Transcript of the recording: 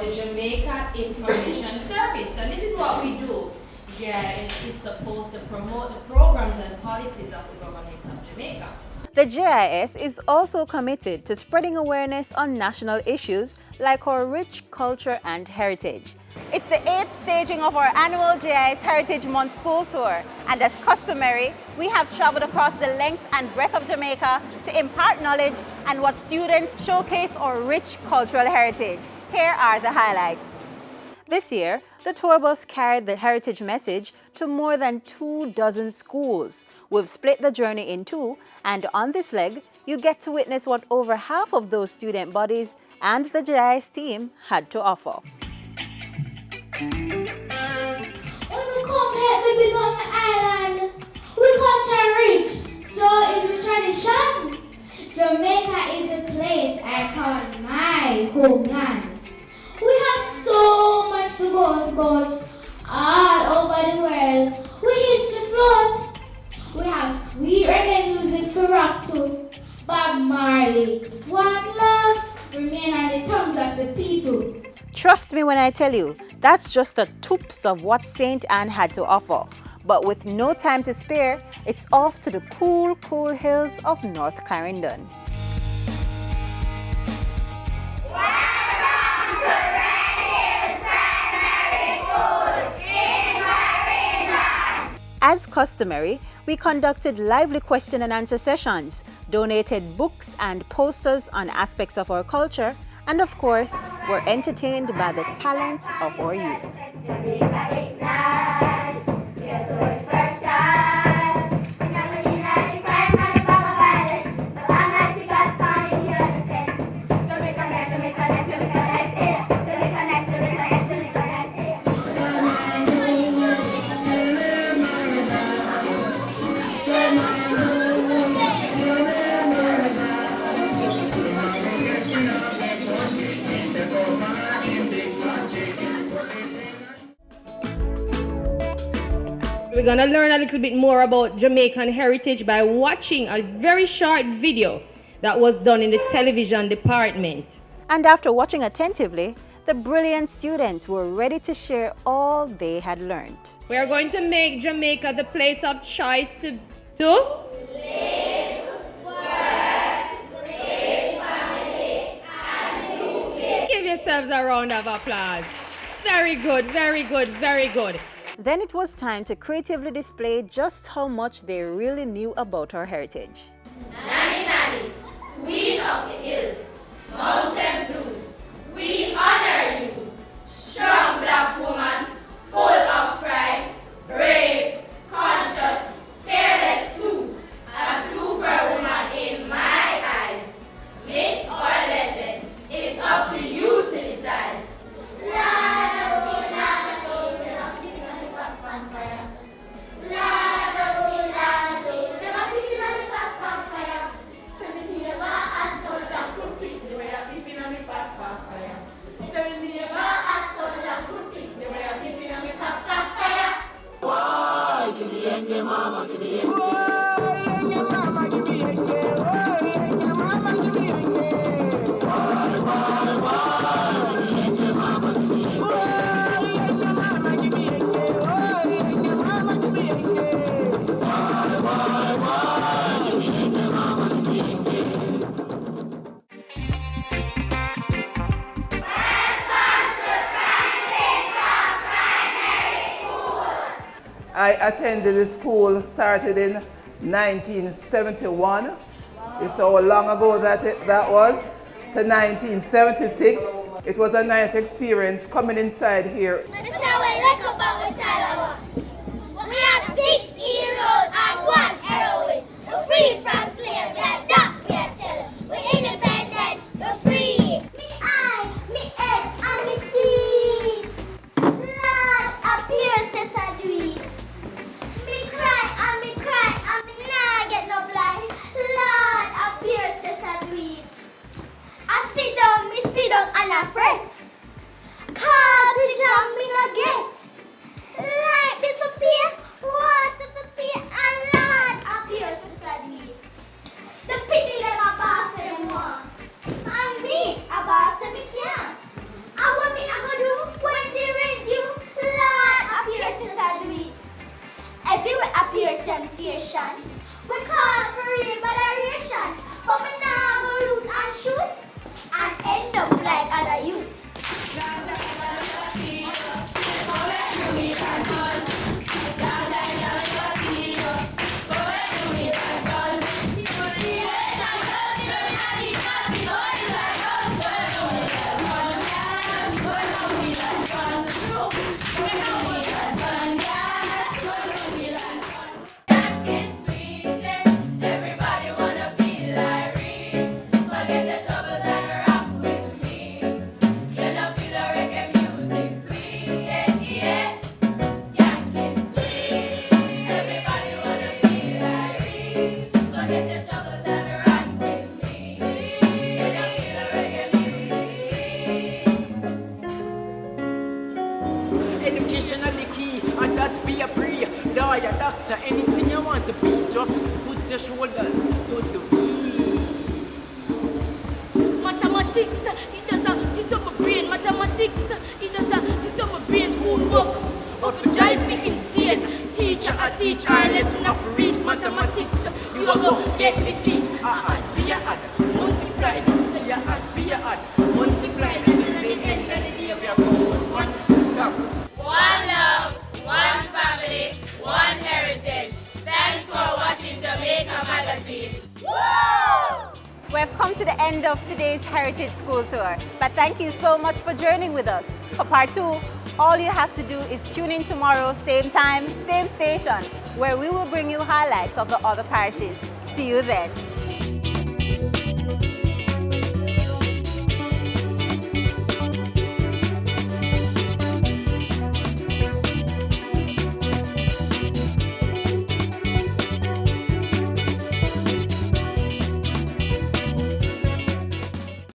the Jamaica Information Service. And this is what we do. JIS is supposed to promote the programs and policies of the government of Jamaica. The JIS is also committed to spreading awareness on national issues like our rich culture and heritage. It's the 8th staging of our annual JIS Heritage Month school tour, and as customary, we have traveled across the length and breadth of Jamaica to impart knowledge and what students showcase our rich cultural heritage. Here are the highlights. This year, the tour bus carried the heritage message to more than 24 schools. We've split the journey in two, and on this leg, you get to witness what over half of those student bodies and the JIS team had to offer. When we come here, we be on the island. We culture rich, so is we tradition. Jamaica is a place I call my homeland. We have so much to boast about all over the world. We history float. We have sweet reggae music for rock too. Bob Marley, One Love, remain on the tongues of the people. Trust me when I tell you, that's just a toops of what St. Anne had to offer. But with no time to spare, it's off to the cool, cool hills of North Clarendon. As customary, we conducted lively question and answer sessions, donated books and posters on aspects of our culture, and of course, were entertained by the talents of our youth. We're going to learn a little bit more about Jamaican heritage by watching a very short video that was done in the television department. And after watching attentively, the brilliant students were ready to share all they had learned. We are going to make Jamaica the place of choice to live, work, raise families, and do business. Give yourselves a round of applause. Very good, very good, very good. Then it was time to creatively display just how much they really knew about our heritage. Nanny Nanny, Queen of the Hills, Mountain Blue, we honor you. Strong black woman, full of pride, brave, conscious, fearless too. A superwoman in my eyes. Myth or legend, it's up to you to decide. I attended the school, started in 1971. It's how long ago that was, to 1976. It was a nice experience coming inside here. We have 6 heroes and 1 heroine. We're free from slavery, and that we are telling. We're independent, we're free. Me head, and me teeth. Blood appears to seduce. Me cry, and me nah get no blind. Blood appears to seduce. I sit down, and I fret. Cause the jam me no get. Light disappear, water appear, and Lord appears to seduce. The pity them a boss them want, and me a boss them me can't. And when me a Education are the key, and that be a pre. Lawyer, doctor, anything you want to be, just put your shoulders to the beat. Mathematics, it does a teach up my brain. Mathematics, it does a teach up my brain. Schoolwork, but to drive me insane. Teacher, I teach our lesson of read mathematics. You are go get the feet. Add, be a add, multiply them. Say a add, be a add, multiply them. Till the end of the day, we are going one top. One love, one family, one heritage. Thanks for watching Jamaica Magazine. We've come to the end of today's Heritage School Tour, but thank you so much for journeying with us. For part 2, all you have to do is tune in tomorrow, same time, same station, where we will bring you highlights of the other parishes. See you then.